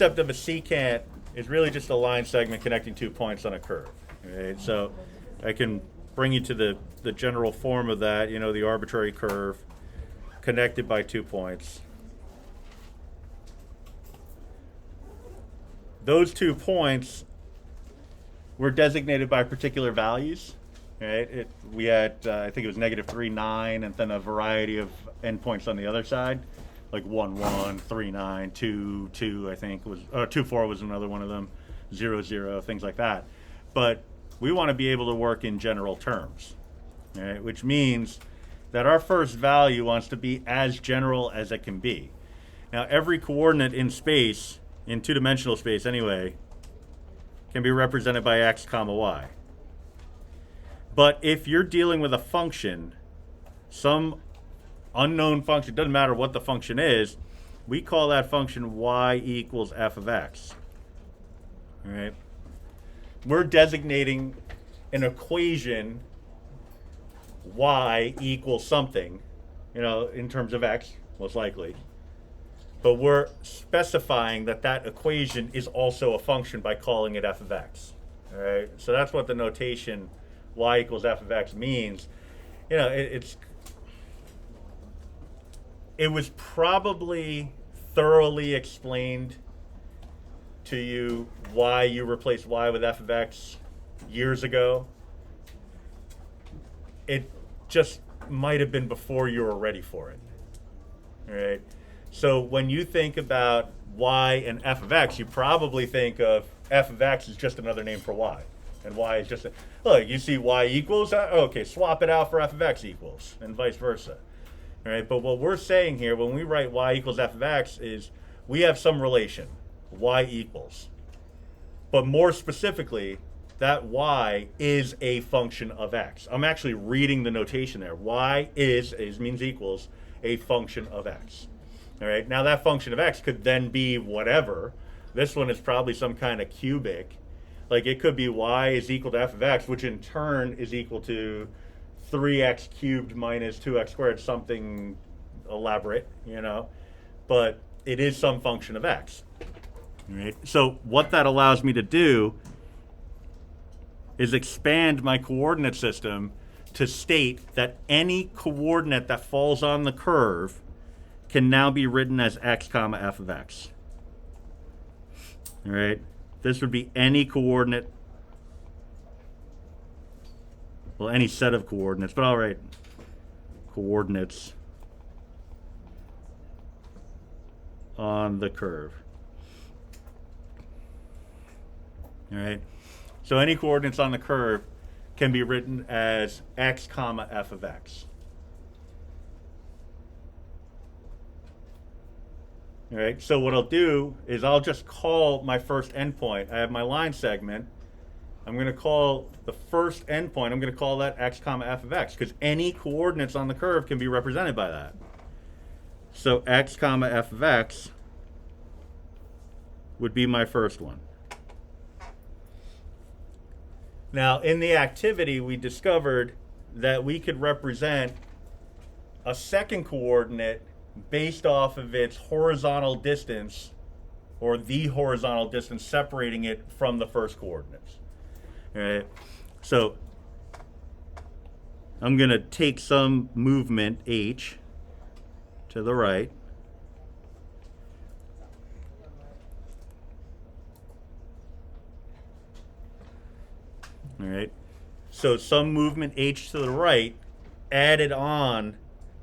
concept of a secant is really just a line segment connecting 2 points on a curve. Right? So I can bring you to the general form of that, the arbitrary curve connected by 2 points. Those 2 points were designated by particular values. Right? We had, I think it was -3, 9, and then a variety of endpoints on the other side, like 1, 1, 3, 9, 2, 2, I think was, 2, 4 was another one of them, 0, 0, things like that. But we want to be able to work in general terms, right? Which means that our first value wants to be as general as it can be. Now, every coordinate in space, in two-dimensional space anyway, can be represented by x comma y. But if you're dealing with a function, some unknown function, doesn't matter what the function is, we call that function y equals f of x. All right? We're designating an equation y equals something, in terms of x, most likely. But we're specifying that that equation is also a function by calling it f of x. All right? So that's what the notation y equals f of x means. It was probably thoroughly explained to you why you replaced y with f of x years ago. It just might have been before you were ready for it. All right? So when you think about y and f of x, you probably think of f of x as just another name for y. And y is just, look, you see y equals, okay, swap it out for f of x equals, and vice versa. All right, but what we're saying here, when we write y equals f of x, is we have some relation, y equals. But more specifically, that y is a function of x. I'm actually reading the notation there. Y is means equals, a function of x. All right, now that function of x could then be whatever. This one is probably some kind of cubic. Like it could be y is equal to f of x, which in turn is equal to 3x cubed minus 2x squared, something elaborate, but it is some function of x. Right? So what that allows me to do is expand my coordinate system to state that any coordinate that falls on the curve can now be written as x comma f of x. All right? This would be any coordinate, well, any set of coordinates, but I'll write coordinates on the curve. All right? So any coordinates on the curve can be written as x comma f of x. All right, so what I'll do is I'll just call my first endpoint. I have my line segment. I'm going to call the first endpoint, I'm going to call that x comma f of x, because any coordinates on the curve can be represented by that. So x comma f of x would be my first one. Now, in the activity, we discovered that we could represent a second coordinate based off of its horizontal distance, or the horizontal distance separating it from the first coordinates. All right. So I'm going to take some movement h to the right. All right. So some movement h to the right added on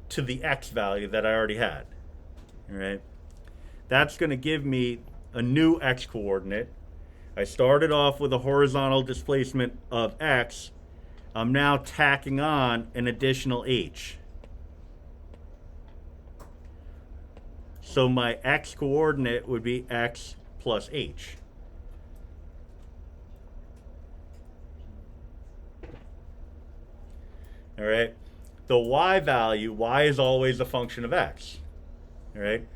to the x value that I already had. All right. That's going to give me a new x coordinate. I started off with a horizontal displacement of x. I'm now tacking on an additional h. So my x coordinate would be x plus h. All right. The y value, y is always a function of x. All right.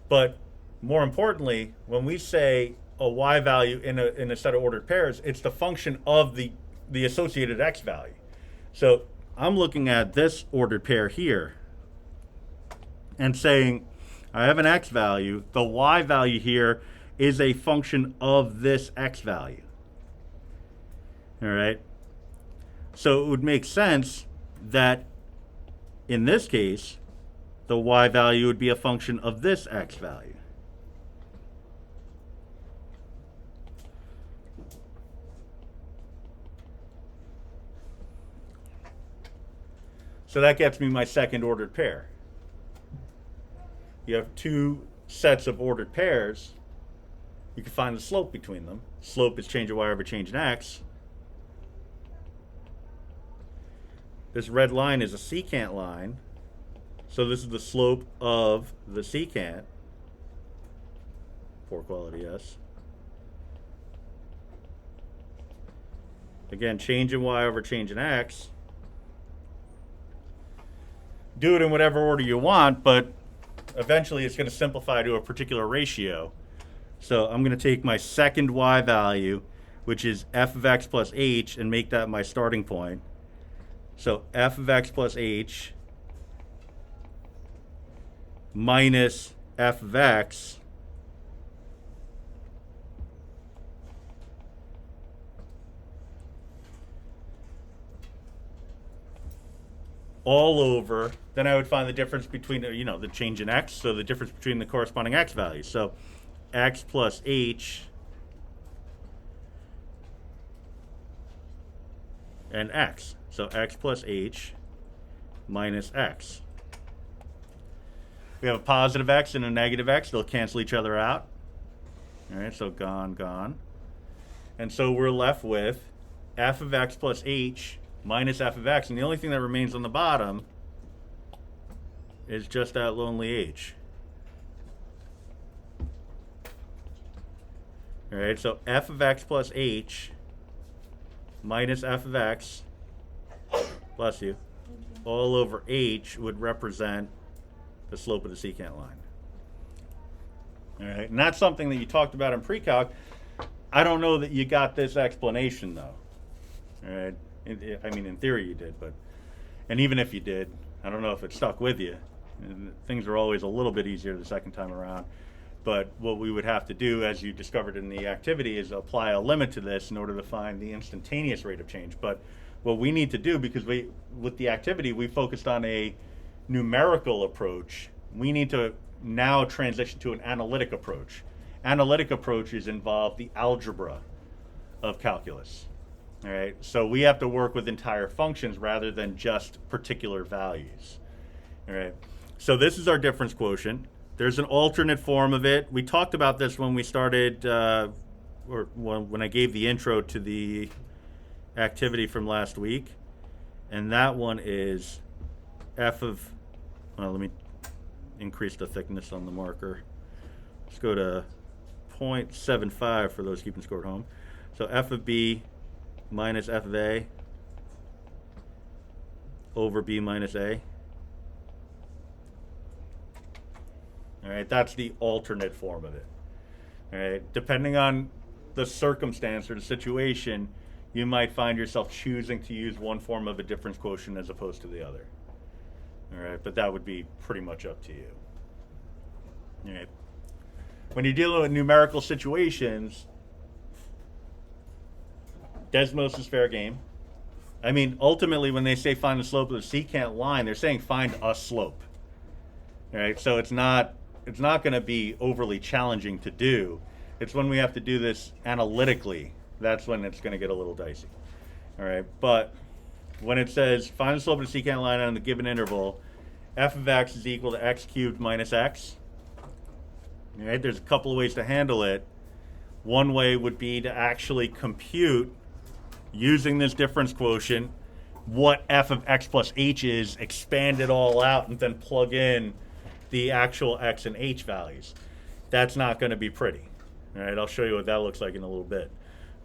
But more importantly, when we say a y value in a set of ordered pairs, it's the function of the associated x value. So I'm looking at this ordered pair here and saying I have an x value. The y value here is a function of this x value. All right? So it would make sense that in this case, the y value would be a function of this x value. So that gets me my second ordered pair. You have two sets of ordered pairs. You can find the slope between them. Slope is change of y over change in x. This red line is a secant line. So this is the slope of the secant. Poor quality S. Again, change in y over change in x. Do it in whatever order you want, but eventually it's going to simplify to a particular ratio. So I'm going to take my second y value, which is f of x plus h, and make that my starting point. So f of x plus h minus f of x all over, then I would find the difference between, the change in x, so the difference between the corresponding x values. So x plus h and x. So x plus h minus x. We have a positive x and a negative x. They'll cancel each other out. All right, so gone, gone. And so we're left with f of x plus h minus f of x. And the only thing that remains on the bottom is just that lonely h. All right, so f of x plus h minus f of x, bless you, all over h would represent the slope of the secant line. All right, and that's something that you talked about in pre-calc. I don't know that you got this explanation, though. All right, I mean, in theory you did, and even if you did, I don't know if it stuck with you. Things are always a little bit easier the second time around. But what we would have to do, as you discovered in the activity, is apply a limit to this in order to find the instantaneous rate of change. But what we need to do, because with the activity, we focused on a numerical approach, we need to now transition to an analytic approach. Analytic approaches involve the algebra of calculus. All right, so we have to work with entire functions rather than just particular values. All right, so this is our difference quotient. There's an alternate form of it. We talked about this when we started, or when I gave the intro to the activity from last week. And that one is f of, well, let me increase the thickness on the marker. Let's go to 0.75 for those keeping score at home. So f of b minus f of a over b minus a. All right, that's the alternate form of it. All right, depending on the circumstance or the situation, you might find yourself choosing to use one form of a difference quotient as opposed to the other. All right, but that would be pretty much up to you. All right. When you're dealing with numerical situations, Desmos is fair game. I mean, ultimately, when they say find the slope of the secant line, they're saying find a slope. All right, so it's not going to be overly challenging to do. It's when we have to do this analytically, that's when it's going to get a little dicey. All right, but when it says find the slope of the secant line on the given interval, f of x is equal to x cubed minus x. All right, there's a couple of ways to handle it. One way would be to actually compute, using this difference quotient, what f of x plus h is, expand it all out, and then plug in the actual x and h values. That's not going to be pretty. All right, I'll show you what that looks like in a little bit.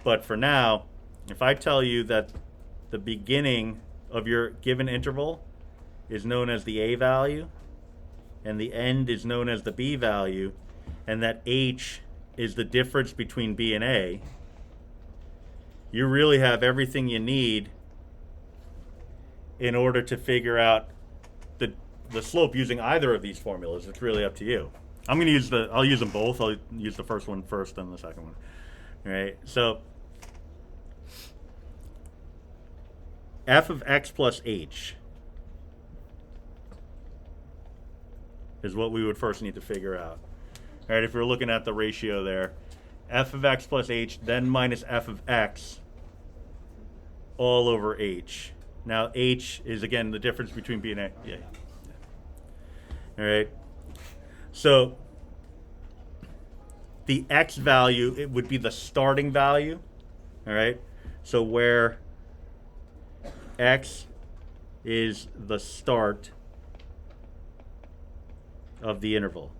But for now, if I tell you that the beginning of your given interval is known as the a value, and the end is known as the b value, and that h is the difference between b and a, you really have everything you need in order to figure out the slope using either of these formulas. It's really up to you. I'm going to use I'll use them both. I'll use the first one first, then the second one. All right, so f of x plus h is what we would first need to figure out. All right, if we're looking at the ratio there, f of x plus h, then minus f of x all over h. Now, h is, again, the difference between b and a. Yeah. All right. So the x value, it would be the starting value. All right. So where x is the start of the interval.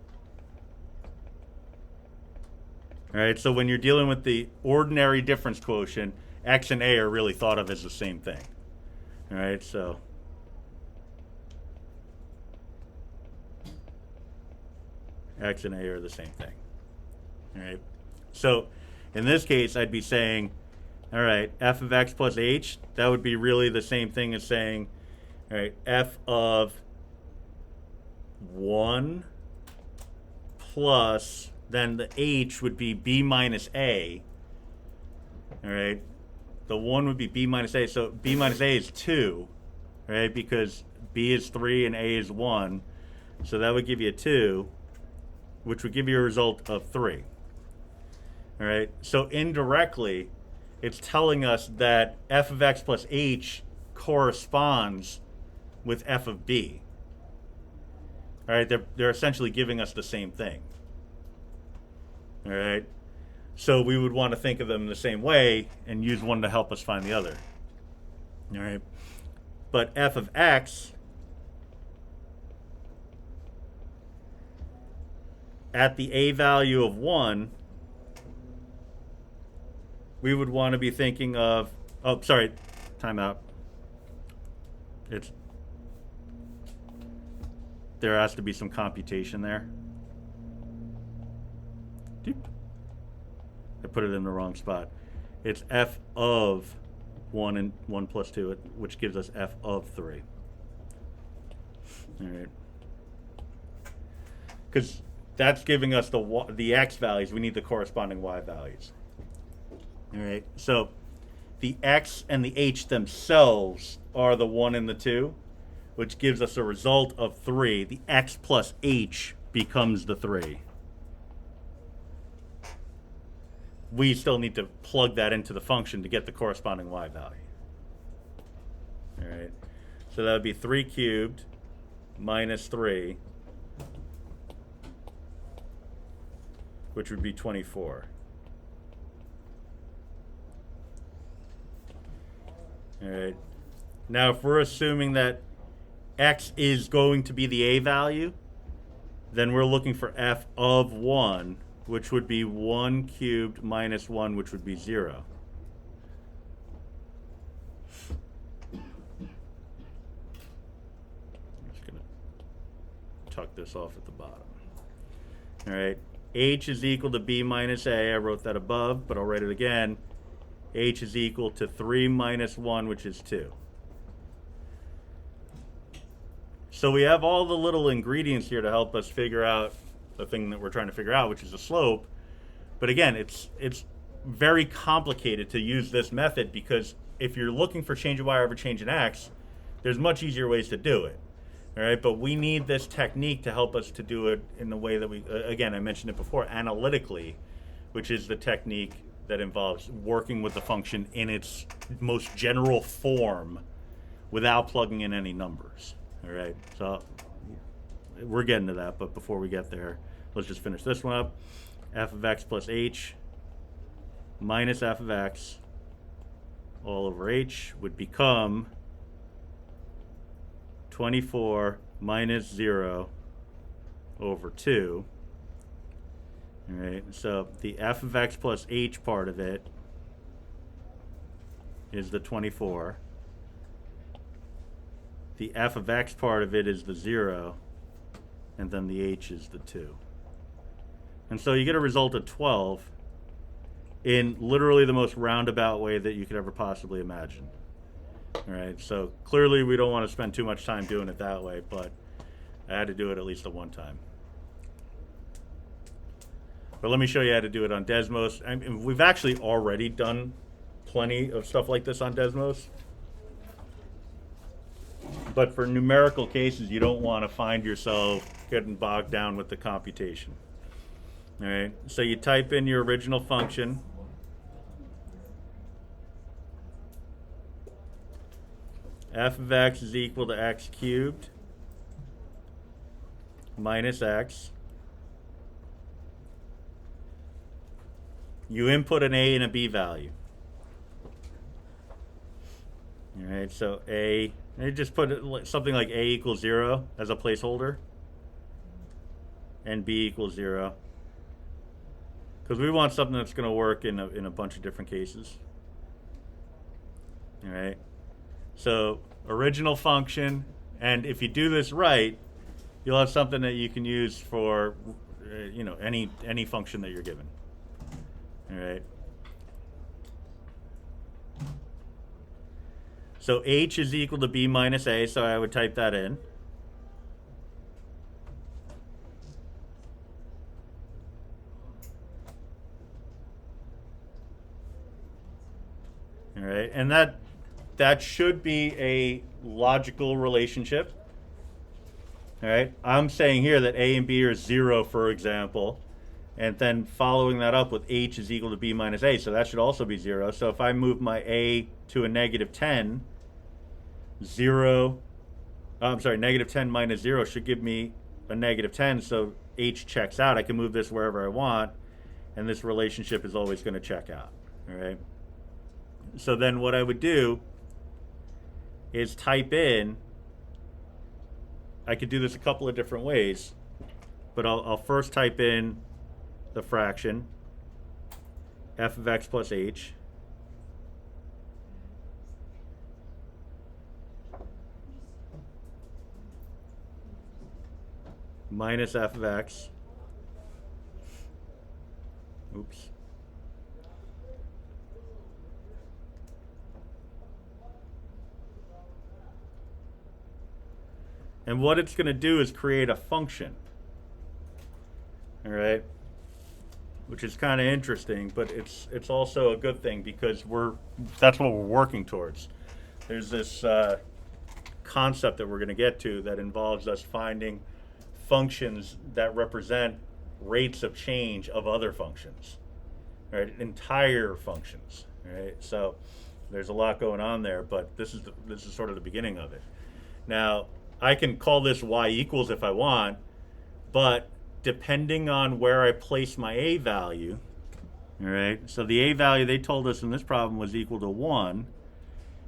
All right. So when you're dealing with the ordinary difference quotient, x and a are really thought of as the same thing. All right. So x and a are the same thing. All right. So in this case, I'd be saying, all right, f of x plus h, that would be really the same thing as saying, all right, f of 1 plus, then the h would be b minus a. All right. The 1 would be b minus a. So b minus a is 2, right? Because b is 3 and a is 1. So that would give you a 2, which would give you a result of 3. All right. So indirectly, it's telling us that f of x plus h corresponds with f of b. All right. They're essentially giving us the same thing. All right. So we would want to think of them the same way and use one to help us find the other. All right. But f of x at the a value of 1, we would want to be thinking of, oh, sorry, time out. There has to be some computation there. I put it in the wrong spot. It's f of 1 and 1 plus 2, which gives us f of 3. All right. Because that's giving us the x values. We need the corresponding y values. All right. So the x and the h themselves are the 1 and the 2, which gives us a result of 3. The x plus h becomes the 3. We still need to plug that into the function to get the corresponding y value. All right. So that would be 3 cubed minus 3, which would be 24. All right. Now, if we're assuming that x is going to be the a value, then we're looking for f of 1, which would be 1 cubed minus 1, which would be 0. I'm just going to tuck this off at the bottom. All right. H is equal to b minus a. I wrote that above, but I'll write it again. H is equal to 3 minus 1, which is 2. So we have all the little ingredients here to help us figure out the thing that we're trying to figure out, which is the slope. But again, it's very complicated to use this method, because if you're looking for change in y over change in x, there's much easier ways to do it. All right, but we need this technique to help us to do it in the way that we, again, I mentioned it before, analytically, which is the technique that involves working with the function in its most general form without plugging in any numbers. All right, so we're getting to that, but before we get there, let's just finish this one up. F of x plus h minus f of x all over h would become 24 minus 0 over 2. All right, so the f of x plus h part of it is the 24. The f of x part of it is the 0, and then the h is the 2. And so you get a result of 12 in literally the most roundabout way that you could ever possibly imagine. All right, so clearly we don't want to spend too much time doing it that way, but I had to do it at least the one time. But let me show you how to do it on Desmos. I mean, we've actually already done plenty of stuff like this on Desmos. But for numerical cases, you don't want to find yourself getting bogged down with the computation. All right, so you type in your original function. F of x is equal to x cubed minus x. You input an a and a b value. All right, so a, and you just put something like a equals 0 as a placeholder, and b equals 0. Because we want something that's going to work in a bunch of different cases. All right. So original function, and if you do this right, you'll have something that you can use for, any function that you're given. All right. So h is equal to b minus a, so I would type that in. All right, and that should be a logical relationship. All right, I'm saying here that a and b are 0, for example, and then following that up with h is equal to b minus a, so that should also be 0. So if I move my a to a negative 10, negative 10 minus 0 should give me a negative 10, so h checks out. I can move this wherever I want, and this relationship is always going to check out. All right. So then what I would do is type in, I could do this a couple of different ways, but I'll first type in the fraction, f of x plus h, minus f of x, oops, and what it's going to do is create a function, all right, which is kind of interesting, but it's also a good thing because that's what we're working towards. There's this concept that we're going to get to that involves us finding functions that represent rates of change of other functions, right? Entire functions, right? So there's a lot going on there, but this is sort of the beginning of it. Now, I can call this y equals if I want, but depending on where I place my a value, all right, so the a value they told us in this problem was equal to 1,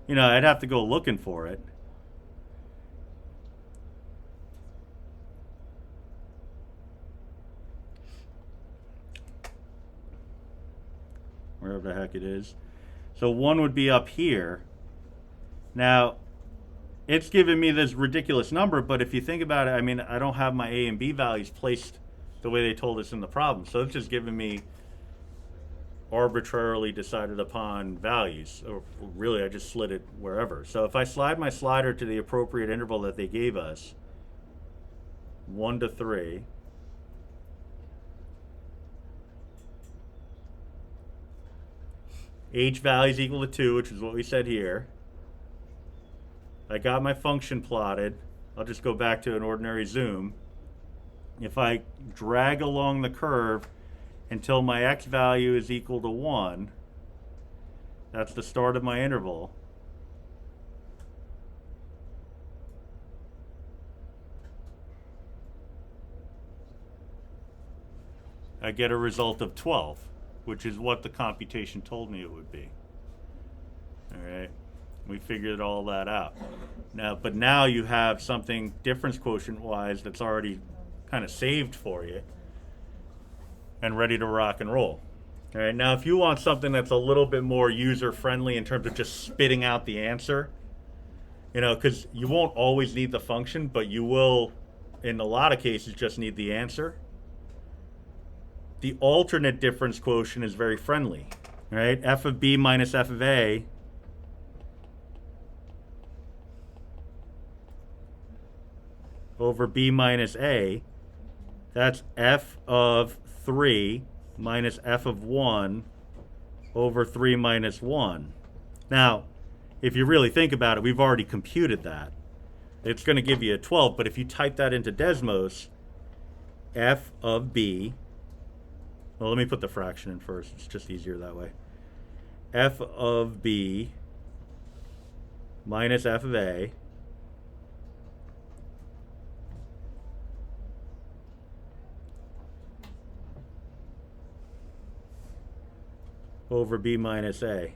I'd have to go looking for it. Wherever the heck it is. So 1 would be up here. Now, it's giving me this ridiculous number, but if you think about it, I mean, I don't have my a and b values placed the way they told us in the problem. So it's just giving me arbitrarily decided upon values. Or really, I just slid it wherever. So if I slide my slider to the appropriate interval that they gave us, 1 to 3, h value is equal to 2, which is what we said here. I got my function plotted. I'll just go back to an ordinary zoom. If I drag along the curve until my x value is equal to 1, that's the start of my interval. I get a result of 12, which is what the computation told me it would be. All right. We figured all that out. But now you have something difference quotient wise that's already kind of saved for you and ready to rock and roll. All right. Now, if you want something that's a little bit more user friendly in terms of just spitting out the answer, because you won't always need the function, but you will, in a lot of cases, just need the answer. The alternate difference quotient is very friendly. All right. F of b minus f of a over b minus a, that's f of 3 minus f of 1 over 3 minus 1. Now, if you really think about it, we've already computed that. It's going to give you a 12, but if you type that into Desmos, f of b, well, let me put the fraction in first. It's just easier that way. F of b minus f of a over b minus a.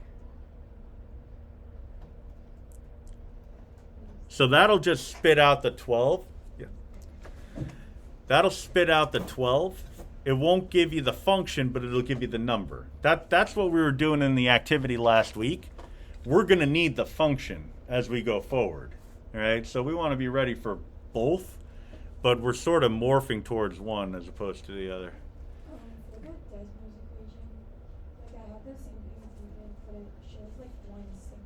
So that'll just spit out the 12. Yeah. That'll spit out the 12. It won't give you the function, but it'll give you the number. That's what we were doing in the activity last week. We're going to need the function as we go forward. All right? So we want to be ready for both, but we're sort of morphing towards one as opposed to the other. For that Desmos equation, like I have the same thing as you did, but it shows like 160.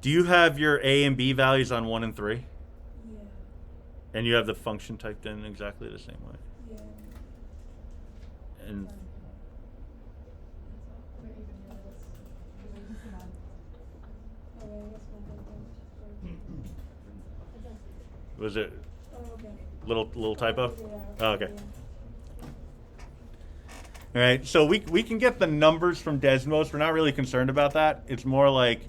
Do you have your a and b values on 1 and 3? Yeah. And you have the function typed in exactly the same way? Yeah. And was it little typo? Yeah. Oh, okay. All right, so we can get the numbers from Desmos. We're not really concerned about that. It's more like,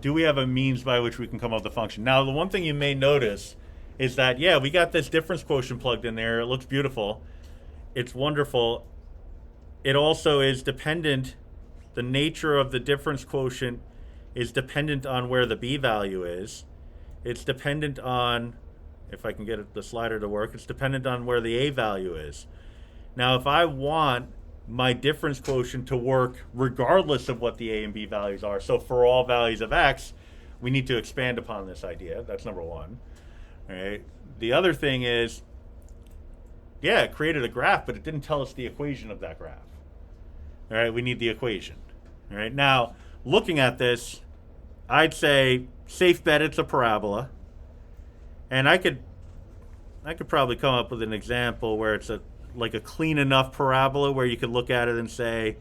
do we have a means by which we can come up with a function? Now, the one thing you may notice is that, yeah, we got this difference quotient plugged in there. It looks beautiful. It's wonderful. It also is dependent. The nature of the difference quotient is dependent on where the b value is. It's dependent on, if I can get the slider to work, it's dependent on where the a value is. Now, if I want my difference quotient to work regardless of what the a and b values are, so for all values of x, we need to expand upon this idea. That's number one. All right. The other thing is, yeah, it created a graph, but it didn't tell us the equation of that graph. All right, we need the equation. All right, now, looking at this, I'd say safe bet it's a parabola. And I could probably come up with an example where it's like a clean enough parabola where you could look at it and say,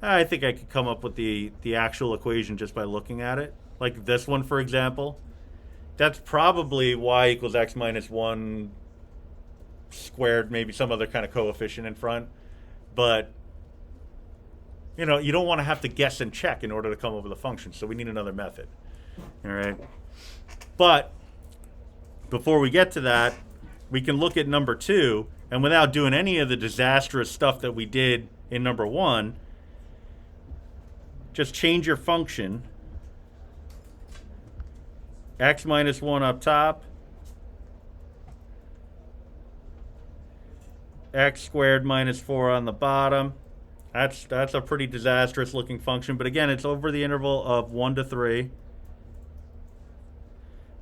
I think I could come up with the actual equation just by looking at it. Like this one, for example. That's probably y equals x minus 1 squared, maybe some other kind of coefficient in front. But, you know, you don't want to have to guess and check in order to come up with a function. So we need another method. All right. But before we get to that, we can look at number 2. And without doing any of the disastrous stuff that we did in number 1, just change your function. X minus 1 up top. X squared minus 4 on the bottom. That's a pretty disastrous looking function. But again, it's over the interval of 1 to 3.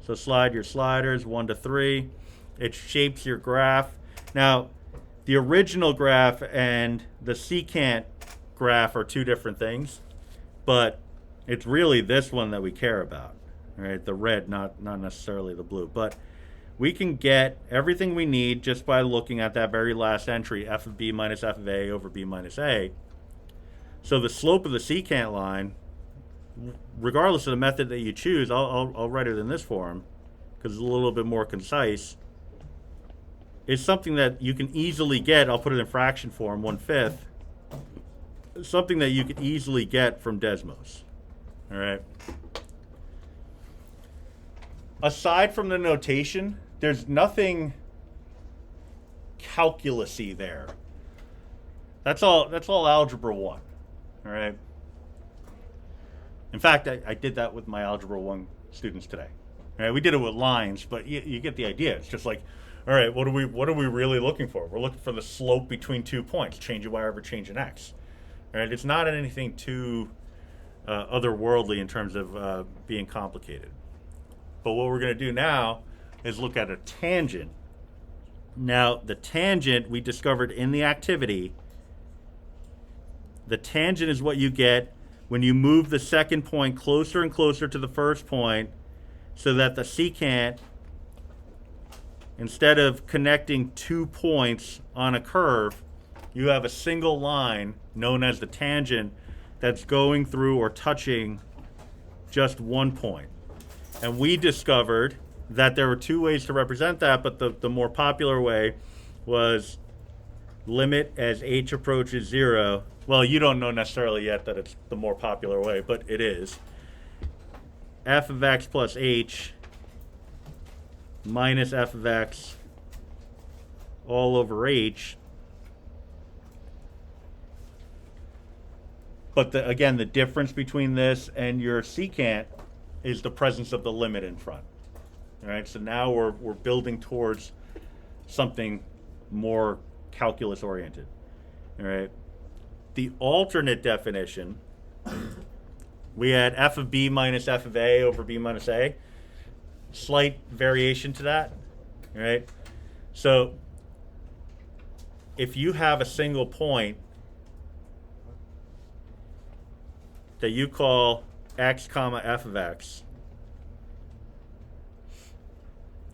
So slide your sliders 1 to 3. It shapes your graph. Now, the original graph and the secant graph are two different things, but it's really this one that we care about, right? The red, not necessarily the blue. But we can get everything we need just by looking at that very last entry, f of b minus f of a over b minus a. So the slope of the secant line, regardless of the method that you choose, I'll write it in this form because it's a little bit more concise, is something that you can easily get. I'll put it in fraction form, 1/5. Something that you could easily get from Desmos. All right. Aside from the notation, there's nothing calculus-y there. That's all algebra 1. All right. In fact, I did that with my algebra 1 students today. All right, we did it with lines, but you get the idea. It's just like, all right, what are we really looking for? We're looking for the slope between 2 points, change in y over change in x. All right, it's not anything too otherworldly in terms of being complicated. But what we're going to do now is look at a tangent. Now, the tangent we discovered in the activity, the tangent is what you get when you move the second point closer and closer to the first point so that the secant, instead of connecting 2 points on a curve, you have a single line known as the tangent that's going through or touching just one point. And we discovered that there were two ways to represent that, but the more popular way was limit as h approaches 0. Well, you don't know necessarily yet that it's the more popular way, but it is. F of x plus h minus f of x all over h. But again, the difference between this and your secant is the presence of the limit in front. All right, so now we're building towards something more calculus oriented. All right, the alternate definition, we had f of b minus f of a over b minus a. Slight variation to that. All right, so if you have a single point that you call x comma f of x,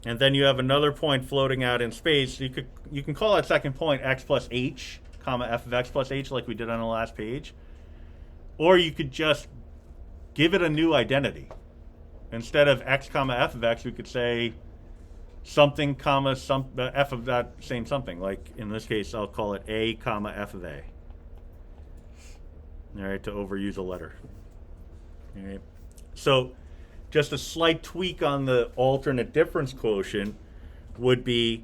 and then you have another point floating out in space, you can call that second point x plus h comma f of x plus h, like we did on the last page, or you could just give it a new identity. Instead of x comma f of x, we could say something comma f of that same something. Like in this case, I'll call it a comma f of a. All right, to overuse a letter. All right. So just a slight tweak on the alternate difference quotient would be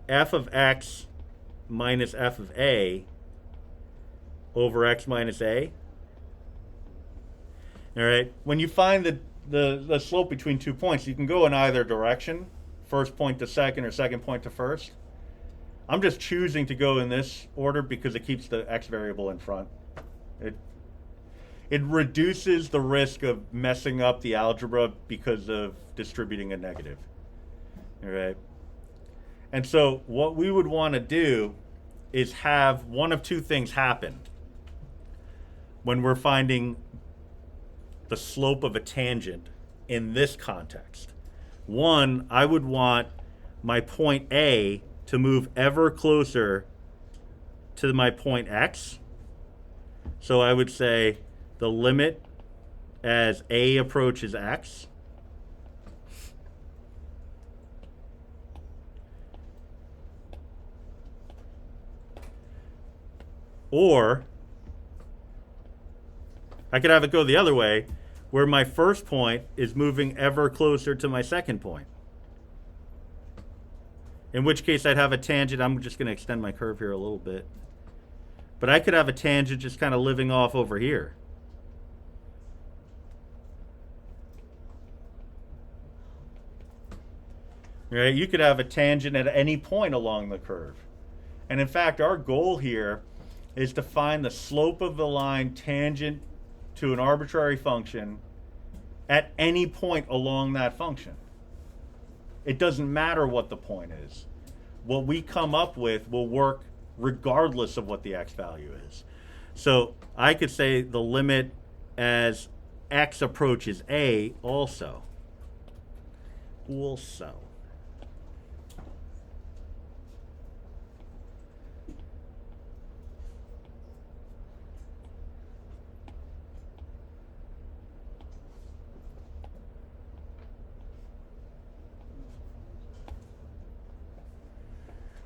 f of x minus f of a over x minus a. All right. When you find the slope between 2 points, you can go in either direction, first point to second or second point to first. I'm just choosing to go in this order because it keeps the x variable in front. It reduces the risk of messing up the algebra because of distributing a negative. All right. And so what we would want to do is have one of two things happen when we're finding the slope of a tangent in this context. One, I would want my point A to move ever closer to my point X. So I would say the limit as A approaches X. Or I could have it go the other way, where my first point is moving ever closer to my second point. In which case I'd have a tangent. I'm just going to extend my curve here a little bit. But I could have a tangent just kind of living off over here. Right? You could have a tangent at any point along the curve. And in fact, our goal here is to find the slope of the line tangent to an arbitrary function at any point along that function. It doesn't matter what the point is. What we come up with will work regardless of what the x value is. So I could say the limit as x approaches a also.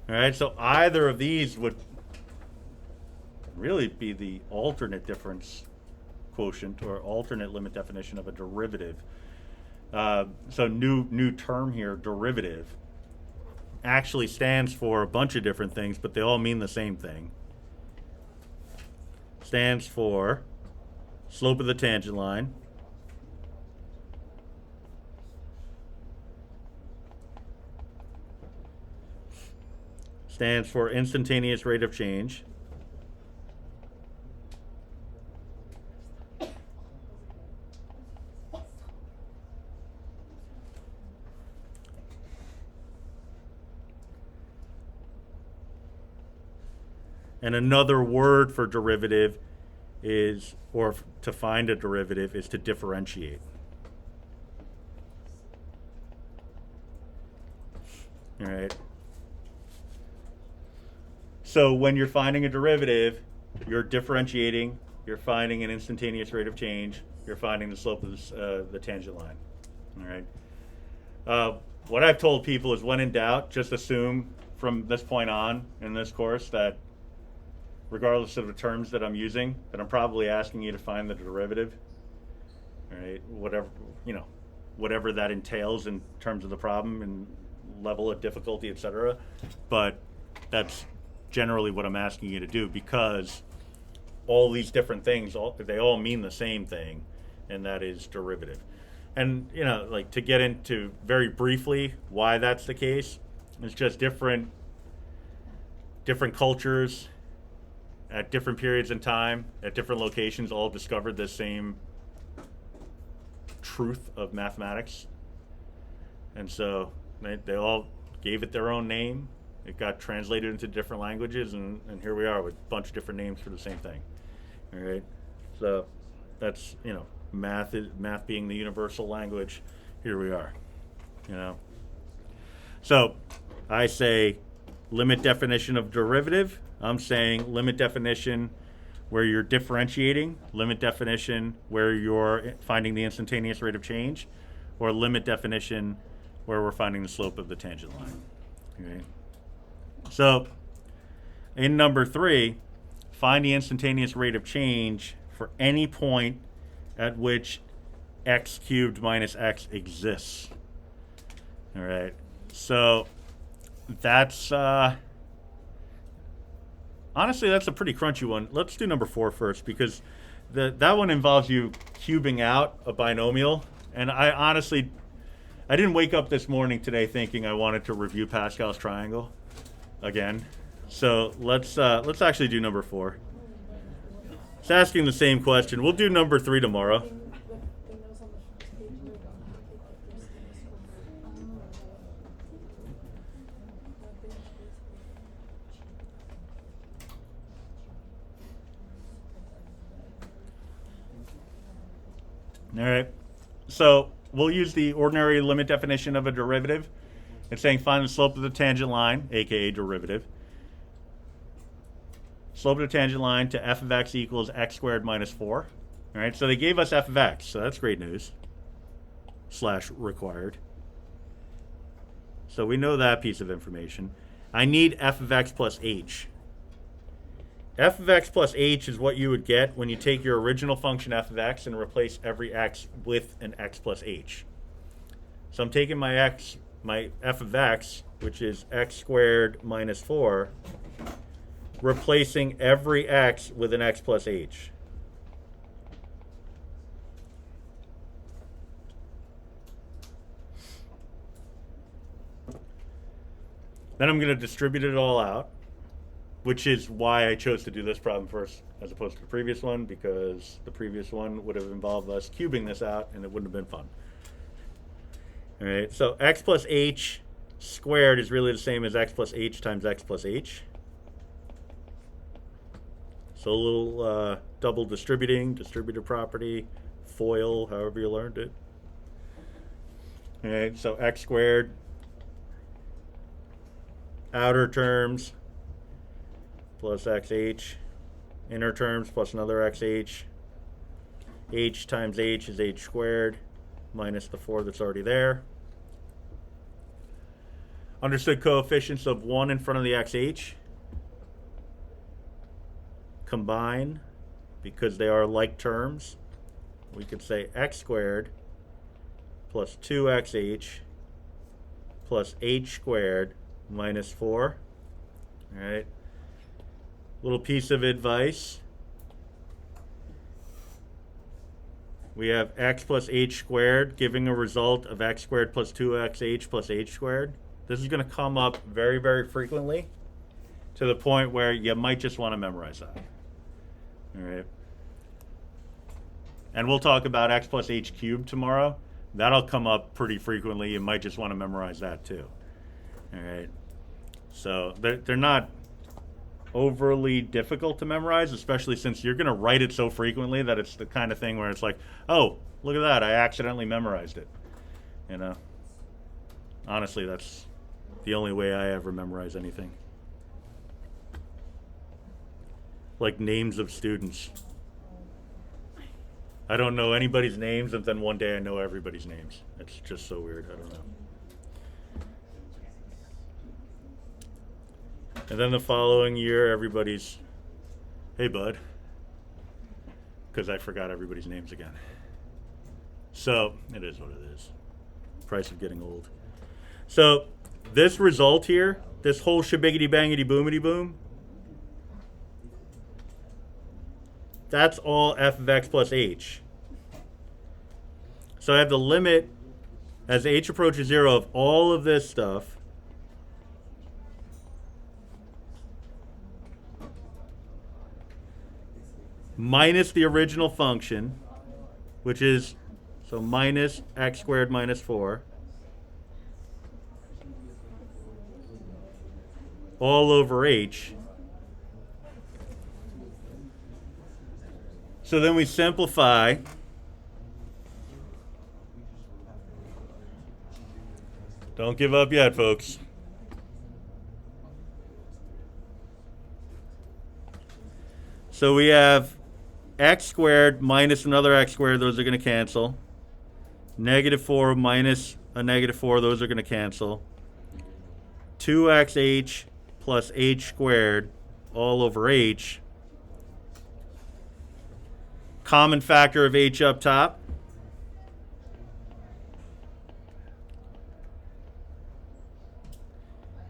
All right, so either of these would really be the alternate difference quotient or alternate limit definition of a derivative. So new term here, derivative, actually stands for a bunch of different things, but they all mean the same thing. Stands for slope of the tangent line. Stands for instantaneous rate of change. And another word for derivative is, or to find a derivative, is to differentiate. All right. So when you're finding a derivative, you're differentiating, you're finding an instantaneous rate of change, you're finding the slope of the tangent line. All right. What I've told people is when in doubt, just assume from this point on in this course that regardless of the terms that I'm using, that I'm probably asking you to find the derivative. All right. Whatever that entails in terms of the problem and level of difficulty, etc. But that's generally what I'm asking you to do, because all these different things, they all mean the same thing, and that is derivative. And like to get into very briefly why that's the case, it's just different cultures at different periods in time, at different locations, all discovered this same truth of mathematics. And so they all gave it their own name. It got translated into different languages, and here we are with a bunch of different names for the same thing. All right. So that's, math being the universal language. Here we are. So I say limit definition of derivative. I'm saying limit definition where you're differentiating, limit definition where you're finding the instantaneous rate of change, or limit definition where we're finding the slope of the tangent line. Okay. So in number 3, find the instantaneous rate of change for any point at which x cubed minus x exists. All right. So that's honestly, that's a pretty crunchy one. Let's do number 4 first, because that one involves you cubing out a binomial. And I didn't wake up this morning today thinking I wanted to review Pascal's triangle again. So let's actually do number 4. It's asking the same question. We'll do number 3 tomorrow. All right. So we'll use the ordinary limit definition of a derivative. It's saying find the slope of the tangent line, aka derivative. Slope of the tangent line to f of x equals x squared minus 4. All right, so they gave us f of x, so that's great news. / required. So we know that piece of information. I need f of x plus h. F of x plus h is what you would get when you take your original function f of x and replace every x with an x plus h. So I'm taking my f of x, which is x squared minus 4, replacing every x with an x plus h. Then I'm going to distribute it all out, which is why I chose to do this problem first as opposed to the previous one, because the previous one would have involved us cubing this out and it wouldn't have been fun. All right, so x plus h squared is really the same as x plus h times x plus h. So a little double distributing, distributive property, FOIL, however you learned it. All right, so x squared, outer terms, plus xh, inner terms plus another xh. H times h is h squared minus the 4 that's already there. Understood coefficients of 1 in front of the xh. Combine, because they are like terms. We could say x squared plus 2xh plus h squared minus 4. All right. Little piece of advice. We have x plus h squared giving a result of x squared plus 2xh plus h squared. This is going to come up very, very frequently to the point where you might just want to memorize that. All right. And we'll talk about x plus h cubed tomorrow. That'll come up pretty frequently. You might just want to memorize that too. All right. So they're not overly difficult to memorize, especially since you're going to write it so frequently that it's the kind of thing where it's like, oh, look at that, I accidentally memorized it. Honestly, that's the only way I ever memorize anything. like names of students. I don't know anybody's names, and then one day I know everybody's names. It's just so weird. I don't know. And then the following year, everybody's, hey, bud, because I forgot everybody's names again. So it is what it is. Price of getting old. So this result here, this whole shibiggity bangity boomity boom, that's all f of x plus h. So I have the limit as h approaches 0 of all of this stuff minus the original function, which is, so minus x squared minus 4, all over h. So then we simplify. Don't give up yet, folks. So we have x squared minus another x squared, those are going to cancel. Negative 4 minus a negative 4, those are going to cancel. 2xh plus h squared all over h. Common factor of h up top.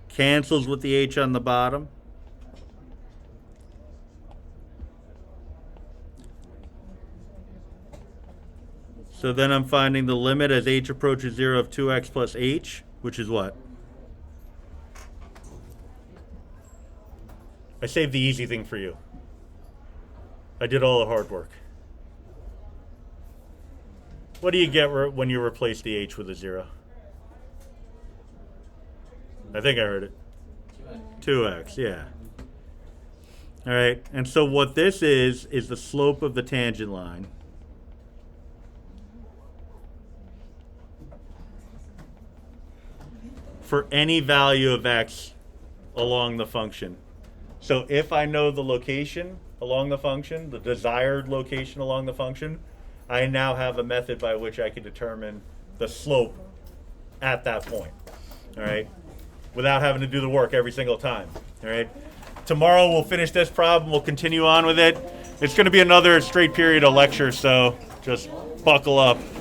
Cancels with the h on the bottom. So then I'm finding the limit as h approaches 0 of 2x plus h, which is what? I saved the easy thing for you. I did all the hard work. What do you get when you replace the h with a 0? I think I heard it. 2x, yeah. All right, and so what this is the slope of the tangent line. For any value of x along the function. So if I know the location along the function, the desired location along the function, I now have a method by which I can determine the slope at that point, all right, without having to do the work every single time, all right. Tomorrow we'll finish this problem, we'll continue on with it. It's going to be another straight period of lecture, so just buckle up.